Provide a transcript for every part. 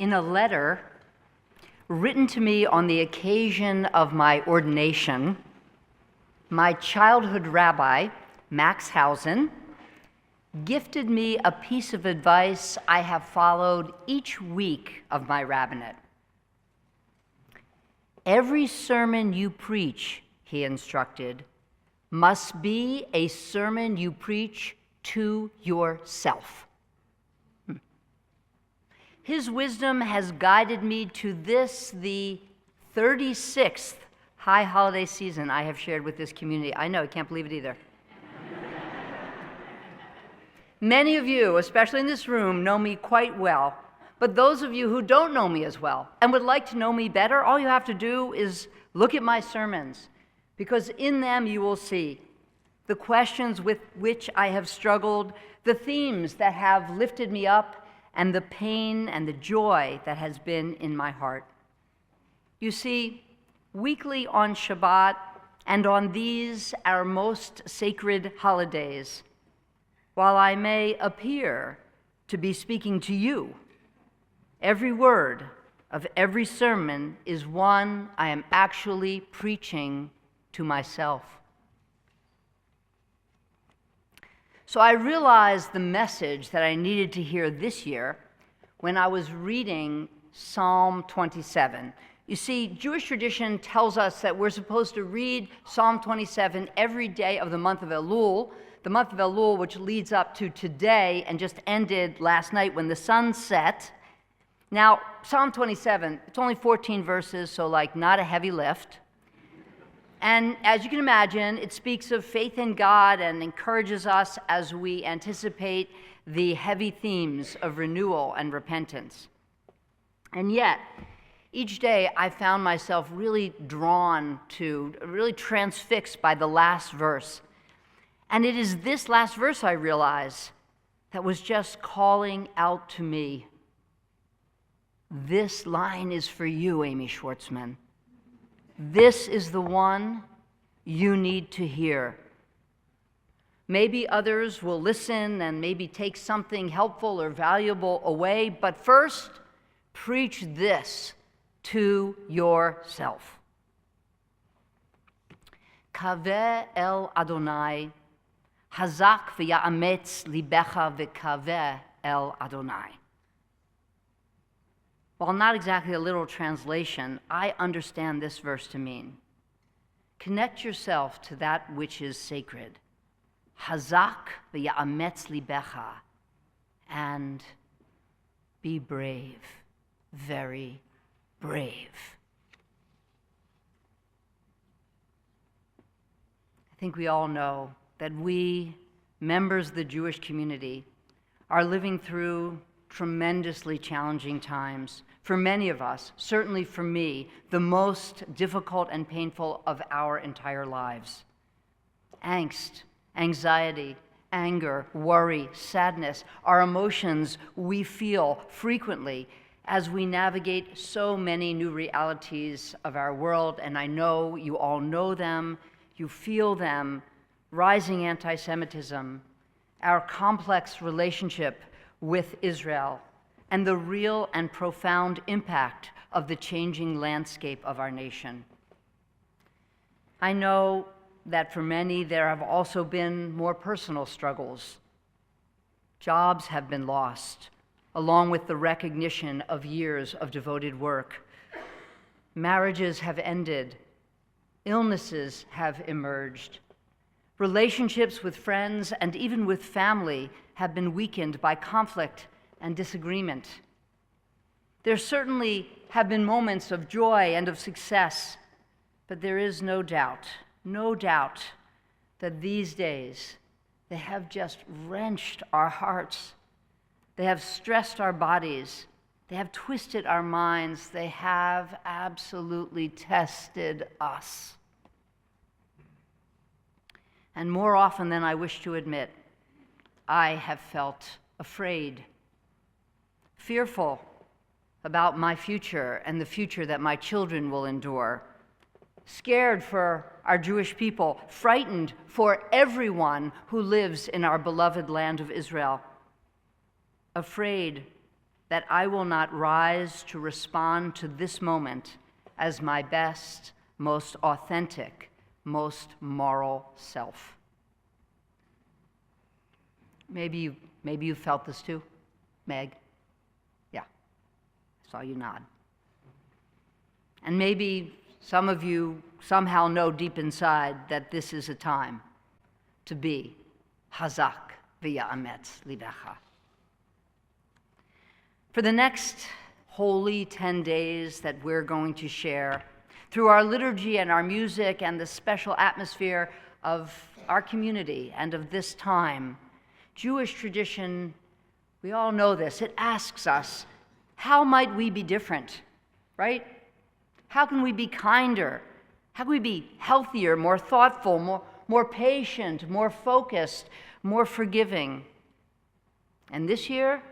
in a letter written to me on the occasion of my ordination, my childhood rabbi, Max Hausen, gifted me a piece of advice I have followed each week of my rabbinate. Every sermon you preach, he instructed, must be a sermon you preach to yourself. His wisdom has guided me to this, the 36th high holiday season I have shared with this community. I know, I can't believe it either. Many of you, especially in this room, know me quite well, but those of you who don't know me as well and would like to know me better, all you have to do is look at my sermons, because in them you will see the questions with which I have struggled, the themes that have lifted me up, and the pain and the joy that has been in my heart. You see, weekly on Shabbat and on these, our most sacred holidays, while I may appear to be speaking to you, every word of every sermon is one I am actually preaching to myself. So I realized the message that I needed to hear this year when I was reading Psalm 27. You see, Jewish tradition tells us that we're supposed to read Psalm 27 every day of the month of Elul, which leads up to today and just ended last night when the sun set. Now, Psalm 27, it's only 14 verses, so not a heavy lift. And as you can imagine, it speaks of faith in God and encourages us as we anticipate the heavy themes of renewal and repentance. And yet, each day I found myself really drawn to, really transfixed by the last verse. And it is this last verse, I realize, that was just calling out to me. This line is for you, Amy Schwartzman. This is the one you need to hear. Maybe others will listen and maybe take something helpful or valuable away, but first, preach this to yourself. Kaveh el Adonai, hazak v'ya'ametz libecha v'kaveh el Adonai. While not exactly a literal translation, I understand this verse to mean, connect yourself to that which is sacred. Hazak v'ya'ametz libecha, and be brave, very brave. I think we all know that we, members of the Jewish community, are living through tremendously challenging times. For many of us, certainly for me, the most difficult and painful of our entire lives. Angst, anxiety, anger, worry, sadness are emotions we feel frequently as we navigate so many new realities of our world, and I know you all know them, you feel them, rising anti-Semitism, our complex relationship with Israel, and the real and profound impact of the changing landscape of our nation. I know that for many there have also been more personal struggles. Jobs have been lost, along with the recognition of years of devoted work. Marriages have ended. Illnesses have emerged. Relationships with friends and even with family have been weakened by conflict and disagreement. There certainly have been moments of joy and of success, but there is no doubt that these days they have just wrenched our hearts. They have stressed our bodies. They have twisted our minds. They have absolutely tested us. And more often than I wish to admit, I have felt afraid, fearful about my future and the future that my children will endure, scared for our Jewish people, frightened for everyone who lives in our beloved land of Israel, afraid that I will not rise to respond to this moment as my best, most authentic, most moral self. Maybe you felt this too, Meg? Yeah, I saw you nod. And maybe some of you somehow know deep inside that this is a time to be hazak v'ya'ametz libecha. For the next holy 10 days that we're going to share, through our liturgy and our music and the special atmosphere of our community and of this time, Jewish tradition, we all know this, it asks us, how might we be different, right? How can we be kinder? How can we be healthier, more thoughtful, more patient, more focused, more forgiving? And this year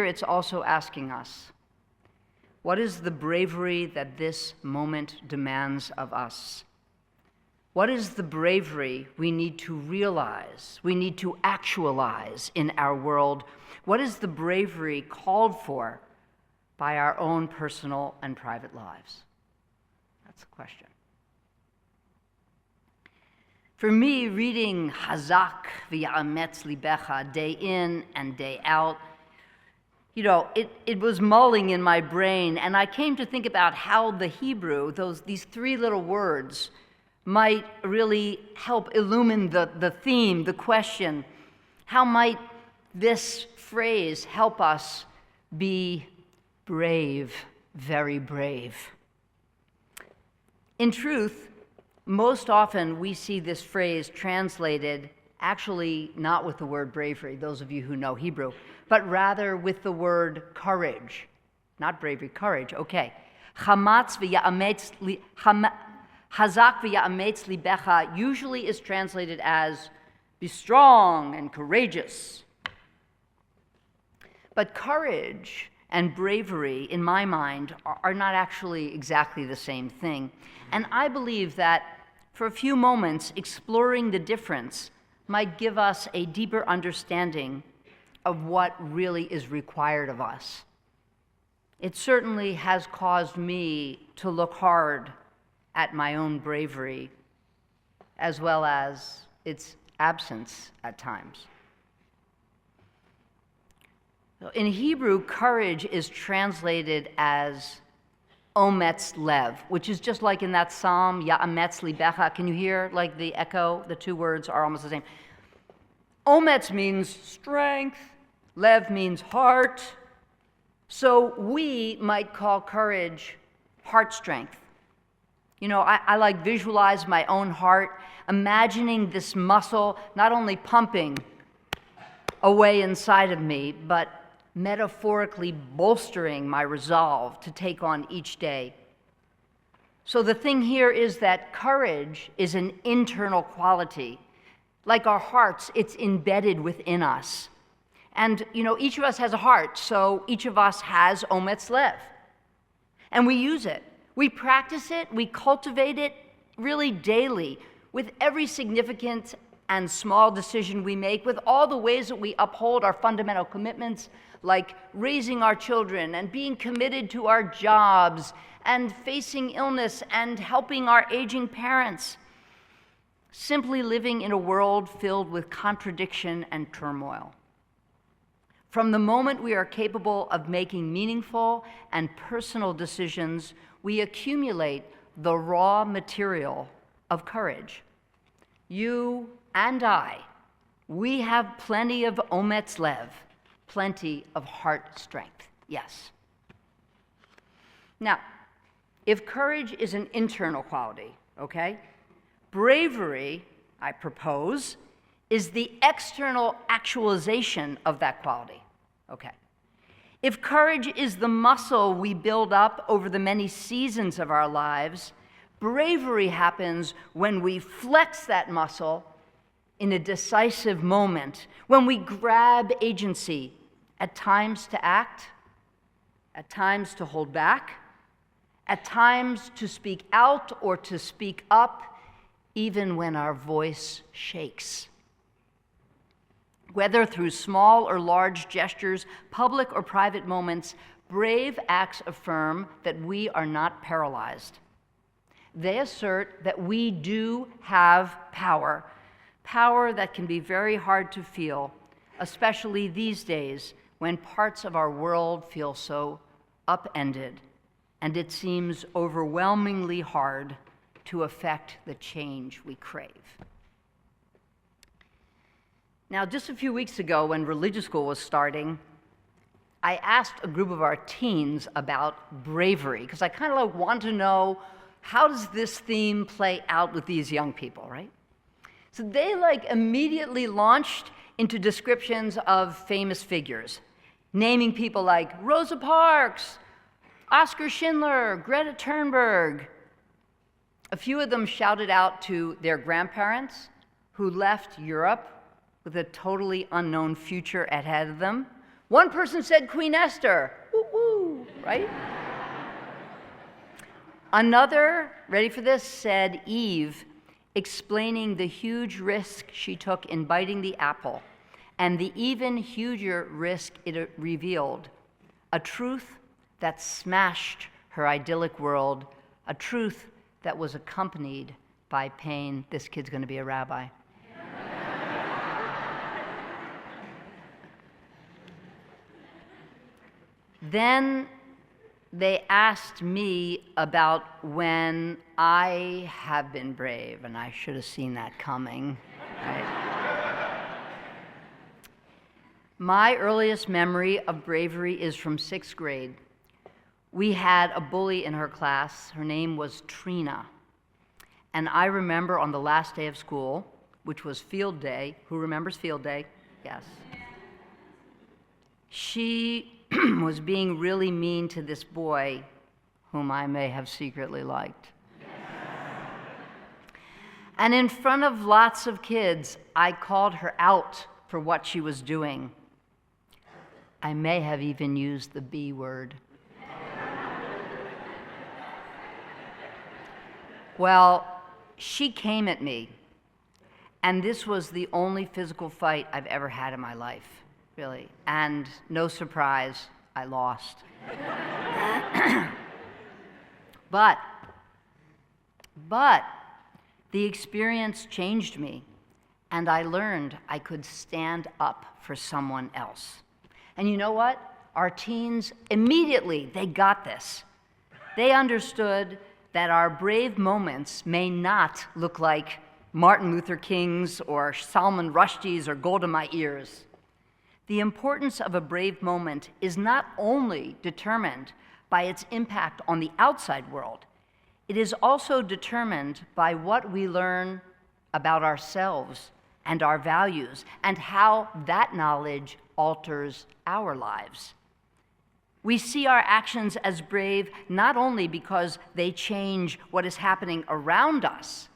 it's also asking us, what is the bravery that this moment demands of us? What is the bravery we need to realize, we need to actualize in our world? What is the bravery called for by our own personal and private lives? That's the question. For me, reading Hazak v'ya'ametz libecha day in and day out, it was mulling in my brain, and I came to think about how the Hebrew, these three little words, might really help illumine the theme, the question. How might this phrase help us be brave, very brave? In truth, most often we see this phrase translated actually not with the word bravery, those of you who know Hebrew, but rather with the word courage. Not bravery, courage, okay. Hazak v'ya'ametz libecha usually is translated as be strong and courageous. But courage and bravery, in my mind, are not actually exactly the same thing. And I believe that for a few moments, exploring the difference might give us a deeper understanding of what really is required of us. It certainly has caused me to look hard at my own bravery, as well as its absence at times. In Hebrew, courage is translated as ometz lev, which is just like in that psalm, ya'ametz libecha. Can you hear like the echo? The two words are almost the same. Ometz means strength, lev means heart. So we might call courage heart strength. I like visualize my own heart, imagining this muscle not only pumping away inside of me, but metaphorically bolstering my resolve to take on each day. So the thing here is that courage is an internal quality. Like our hearts, it's embedded within us. And, each of us has a heart, so each of us has ometz lev. And we use it. We practice it, we cultivate it really daily with every significant and small decision we make, with all the ways that we uphold our fundamental commitments, like raising our children and being committed to our jobs and facing illness and helping our aging parents. Simply living in a world filled with contradiction and turmoil. From the moment we are capable of making meaningful and personal decisions, we accumulate the raw material of courage. You and I, we have plenty of ometz lev, plenty of heart strength, yes. Now, if courage is an internal quality, okay, bravery, I propose, is the external actualization of that quality, okay. If courage is the muscle we build up over the many seasons of our lives, bravery happens when we flex that muscle in a decisive moment, when we grab agency, at times to act, at times to hold back, at times to speak out or to speak up, even when our voice shakes. Whether through small or large gestures, public or private moments, brave acts affirm that we are not paralyzed. They assert that we do have power, power that can be very hard to feel, especially these days when parts of our world feel so upended, and it seems overwhelmingly hard to effect the change we crave. Now, just a few weeks ago, when religious school was starting, I asked a group of our teens about bravery, because I kind of want to know, how does this theme play out with these young people, right? So they immediately launched into descriptions of famous figures, naming people like Rosa Parks, Oskar Schindler, Greta Thunberg. A few of them shouted out to their grandparents who left Europe with a totally unknown future ahead of them. One person said Queen Esther, woo woo, right? Another, ready for this, said Eve, explaining the huge risk she took in biting the apple, and the even huger risk it revealed, a truth that smashed her idyllic world, a truth that was accompanied by pain. This kid's going to be a rabbi. Then they asked me about when I have been brave, and I should have seen that coming. Right? My earliest memory of bravery is from 6th grade. We had a bully in her class. Her name was Trina. And I remember on the last day of school, which was field day. Who remembers field day? Yes. She was being really mean to this boy whom I may have secretly liked. And in front of lots of kids, I called her out for what she was doing. I may have even used the B word. Well, she came at me, and this was the only physical fight I've ever had in my life. Really. And no surprise, I lost. But the experience changed me, and I learned I could stand up for someone else. And you know what? Our teens, immediately, they got this. They understood that our brave moments may not look like Martin Luther King's or Salman Rushdie's or Golda Meir's. The importance of a brave moment is not only determined by its impact on the outside world, it is also determined by what we learn about ourselves and our values and how that knowledge alters our lives. We see our actions as brave not only because they change what is happening around us,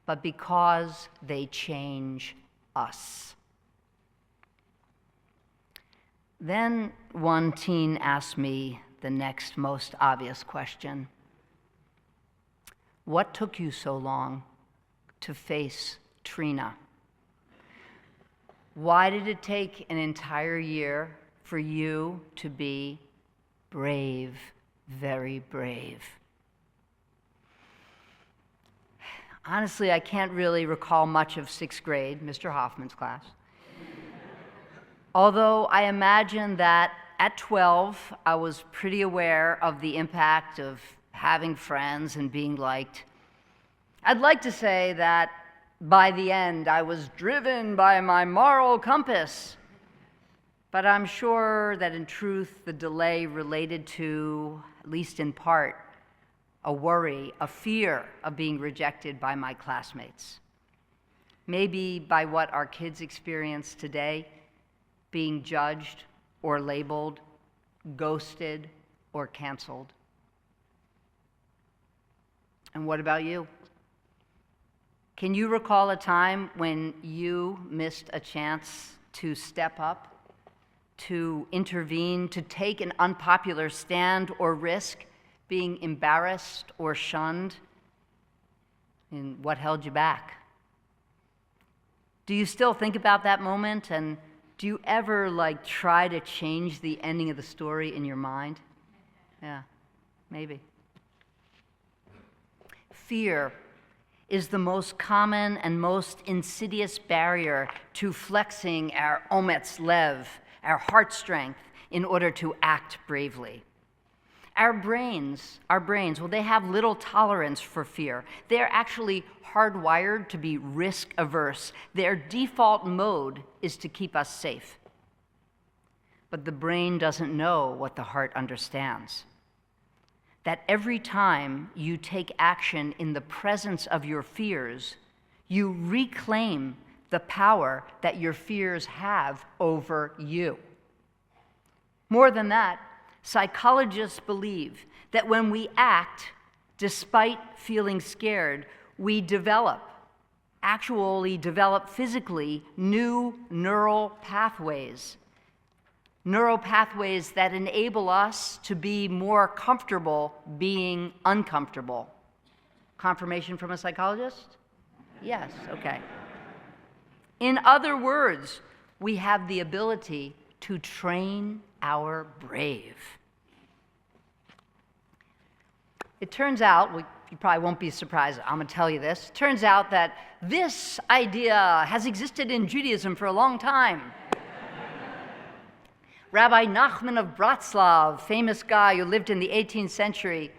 but because they change us. Then one teen asked me the next most obvious question. What took you so long to face Trina? Why did it take an entire year for you to be brave, very brave? Honestly, I can't really recall much of 6th grade, Mr. Hoffman's class. Although I imagine that at 12, I was pretty aware of the impact of having friends and being liked. I'd like to say that by the end, I was driven by my moral compass. But I'm sure that in truth, the delay related to, at least in part, a worry, a fear of being rejected by my classmates. Maybe by what our kids experience today, being judged or labeled, ghosted or canceled. And what about you? Can you recall a time when you missed a chance to step up, to intervene, to take an unpopular stand or risk being embarrassed or shunned? And what held you back? Do you still think about that moment? And do you ever try to change the ending of the story in your mind? Yeah, maybe. Fear is the most common and most insidious barrier to flexing our omets lev, our heart strength, in order to act bravely. Our brains, well, they have little tolerance for fear. They're actually hardwired to be risk averse. Their default mode is to keep us safe. But the brain doesn't know what the heart understands. That every time you take action in the presence of your fears, you reclaim the power that your fears have over you. More than that, psychologists believe that when we act, despite feeling scared, we actually develop physically new neural pathways that enable us to be more comfortable being uncomfortable. Confirmation from a psychologist? Yes, okay. In other words, we have the ability to train our brave. It turns out, you probably won't be surprised, I'm going to tell you this. It turns out that this idea has existed in Judaism for a long time. Rabbi Nachman of Bratslav, famous guy who lived in the 18th century,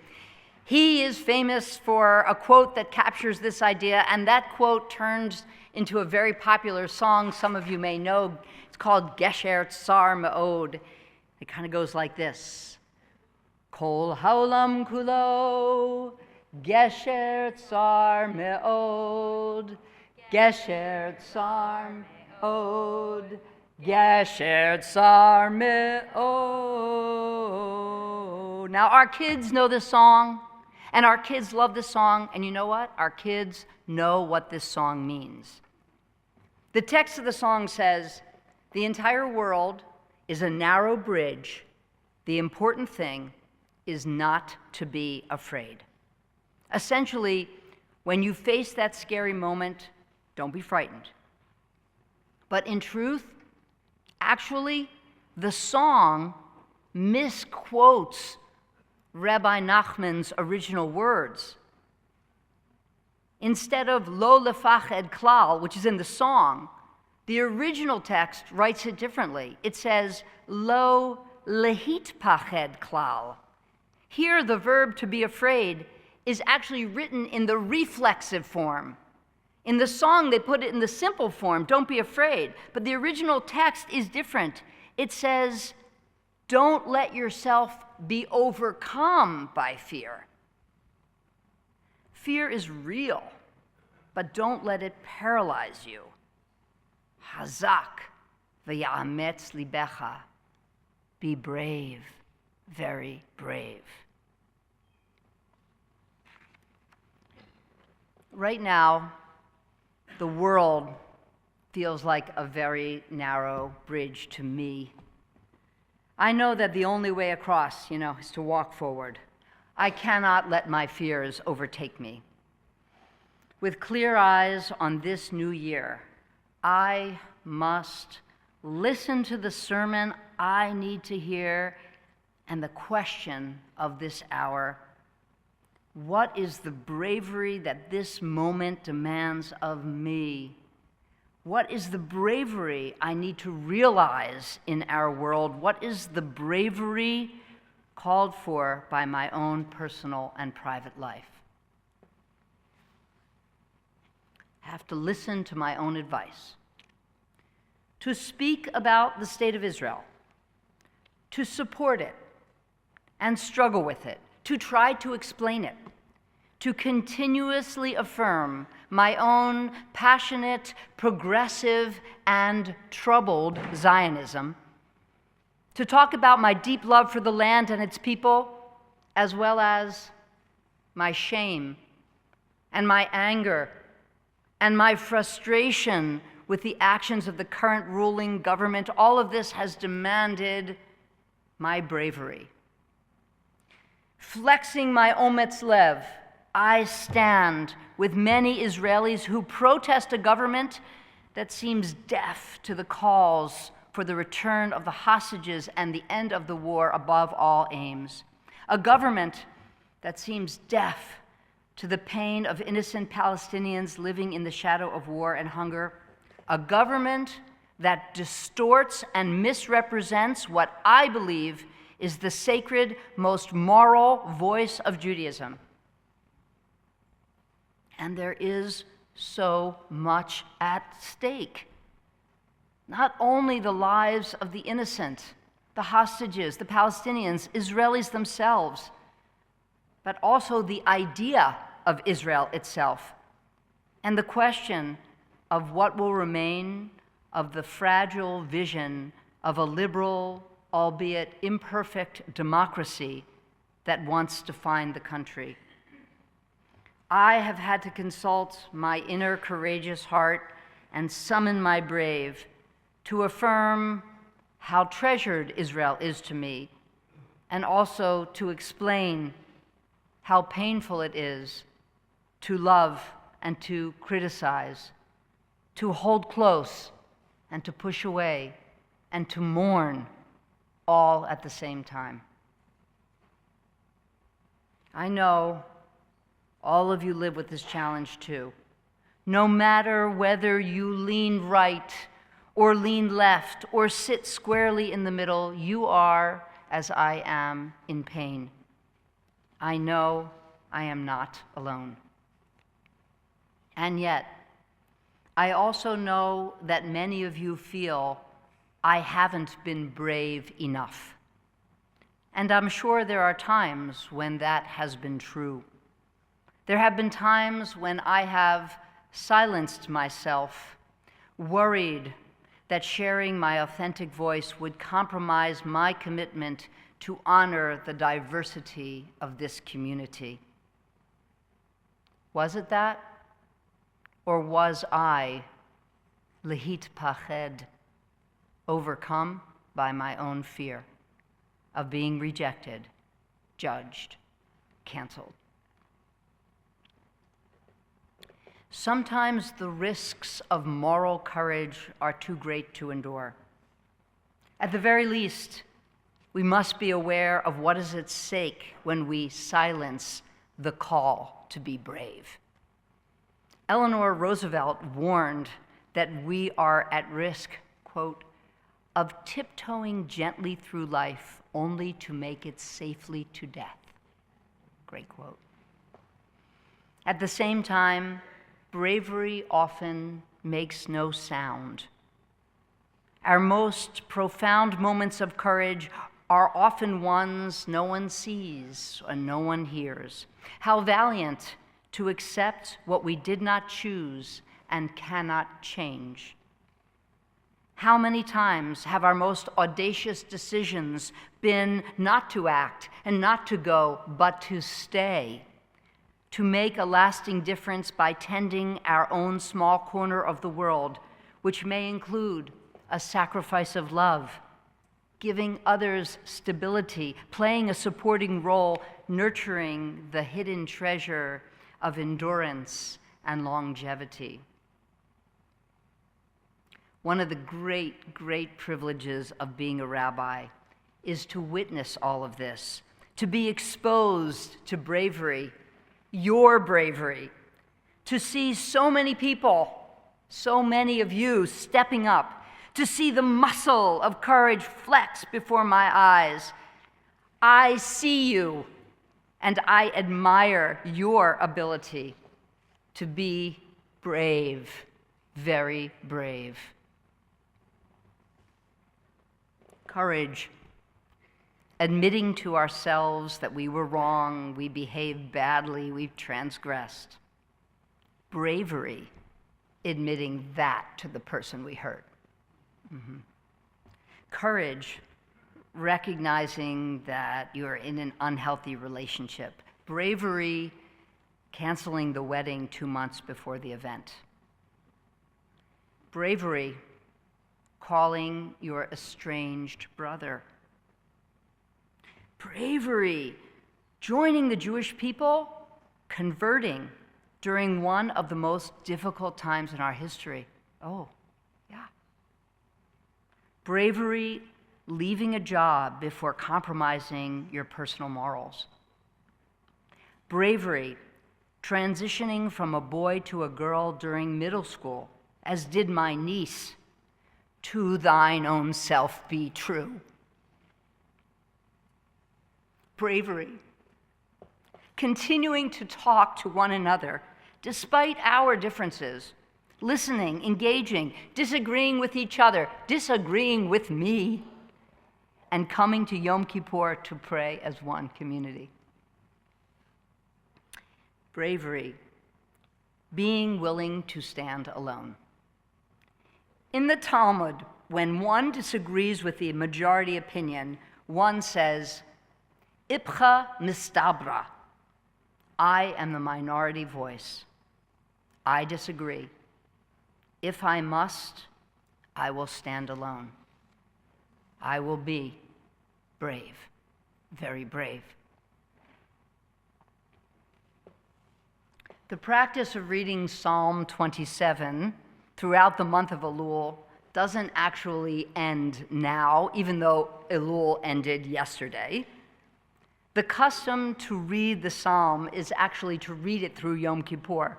he is famous for a quote that captures this idea, and that quote turned into a very popular song some of you may know. It's called Gesher Tsar Me'od. It kind of goes like this. Kol haolam kulo, Gesher Tsar Me'od, Gesher Tsar Me'od, Gesher Tsar Me'od. Now, our kids know this song, and our kids love this song, and you know what? Our kids know what this song means. The text of the song says, the entire world is a narrow bridge. The important thing is not to be afraid. Essentially, when you face that scary moment, don't be frightened. But in truth, actually, the song misquotes Rabbi Nachman's original words. Instead of lo lefached klal, which is in the song, the original text writes it differently. It says lo lehitpached klal. Here, the verb to be afraid is actually written in the reflexive form. In the song, they put it in the simple form, don't be afraid. But the original text is different. It says, don't let yourself be overcome by fear. Fear is real, but don't let it paralyze you. Hazak v'ya'ametz libecha. Be brave, very brave. Right now, the world feels like a very narrow bridge to me. I know that the only way across, is to walk forward. I cannot let my fears overtake me. With clear eyes on this new year, I must listen to the sermon I need to hear and the question of this hour. What is the bravery that this moment demands of me? What is the bravery I need to realize in our world? What is the bravery called for by my own personal and private life? I have to listen to my own advice, to speak about the state of Israel, to support it and struggle with it, to try to explain it, to continuously affirm my own passionate, progressive, and troubled Zionism, to talk about my deep love for the land and its people, as well as my shame and my anger and my frustration with the actions of the current ruling government. All of this has demanded my bravery. Flexing my omets lev, I stand with many Israelis who protest a government that seems deaf to the calls for the return of the hostages and the end of the war above all aims. A government that seems deaf to the pain of innocent Palestinians living in the shadow of war and hunger. A government that distorts and misrepresents what I believe is the sacred, most moral voice of Judaism. And there is so much at stake. Not only the lives of the innocent, the hostages, the Palestinians, Israelis themselves, but also the idea of Israel itself, and the question of what will remain of the fragile vision of a liberal, albeit imperfect, democracy that once defined the country. I have had to consult my inner courageous heart and summon my brave to affirm how treasured Israel is to me, and also to explain how painful it is to love and to criticize, to hold close and to push away, and to mourn all at the same time. I know all of you live with this challenge too. No matter whether you lean right or lean left or sit squarely in the middle, you are, as I am, in pain. I know I am not alone. And yet, I also know that many of you feel I haven't been brave enough. And I'm sure there are times when that has been true. There have been times when I have silenced myself, worried that sharing my authentic voice would compromise my commitment to honor the diversity of this community. Was it that? Or was I, lehit pached, overcome by my own fear of being rejected, judged, canceled? Sometimes the risks of moral courage are too great to endure. At the very least, we must be aware of what is at stake when we silence the call to be brave. Eleanor Roosevelt warned that we are at risk, quote, of tiptoeing gently through life only to make it safely to death. Great quote. At the same time, bravery often makes no sound. Our most profound moments of courage are often ones no one sees and no one hears. How valiant to accept what we did not choose and cannot change. How many times have our most audacious decisions been not to act and not to go, but to stay, to make a lasting difference by tending our own small corner of the world, which may include a sacrifice of love, giving others stability, playing a supporting role, nurturing the hidden treasure of endurance and longevity. One of the great, great privileges of being a rabbi is to witness all of this, to be exposed to bravery, your bravery, to see so many people, so many of you stepping up, to see the muscle of courage flex before my eyes. I see you, and I admire your ability to be brave, very brave. Courage, admitting to ourselves that we were wrong, we behaved badly, we've transgressed. Bravery, admitting that to the person we hurt. Mm-hmm. Courage, recognizing that you're in an unhealthy relationship. Bravery, canceling the wedding 2 months before the event. Bravery, calling your estranged brother. Bravery, joining the Jewish people, converting during one of the most difficult times in our history. Oh, Bravery, leaving a job before compromising your personal morals. Bravery, transitioning from a boy to a girl during middle school, as did my niece. To thine own self be true. Bravery, continuing to talk to one another despite our differences, listening, engaging, disagreeing with each other, disagreeing with me, and coming to Yom Kippur to pray as one community. Bravery, being willing to stand alone. In the Talmud, when one disagrees with the majority opinion, one says, Ipcha mistabra, I am the minority voice. I disagree. If I must, I will stand alone. I will be brave, very brave. The practice of reading Psalm 27 throughout the month of Elul doesn't actually end now, even though Elul ended yesterday. The custom to read the psalm is actually to read it through Yom Kippur.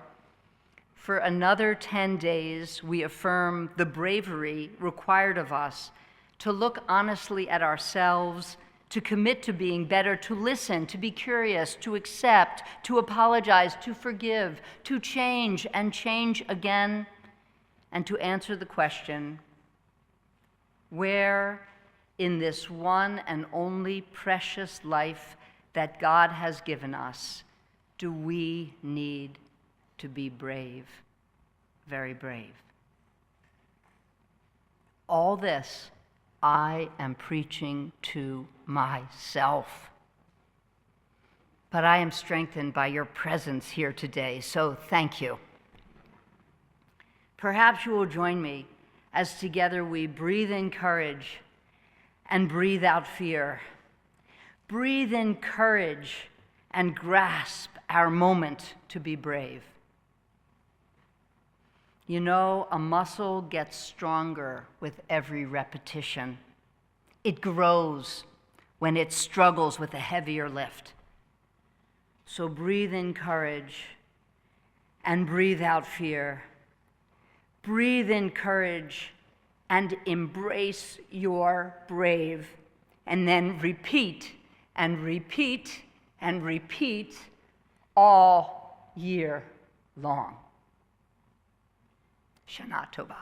For another 10 days, we affirm the bravery required of us to look honestly at ourselves, to commit to being better, to listen, to be curious, to accept, to apologize, to forgive, to change and change again, and to answer the question, where in this one and only precious life that God has given us do we need to be brave, very brave? All this I am preaching to myself. But I am strengthened by your presence here today, so thank you. Perhaps you will join me as together we breathe in courage and breathe out fear. Breathe in courage and grasp our moment to be brave. You know, a muscle gets stronger with every repetition. It grows when it struggles with a heavier lift. So breathe in courage and breathe out fear. Breathe in courage and embrace your brave, and then repeat and repeat and repeat all year long. Shana Tova.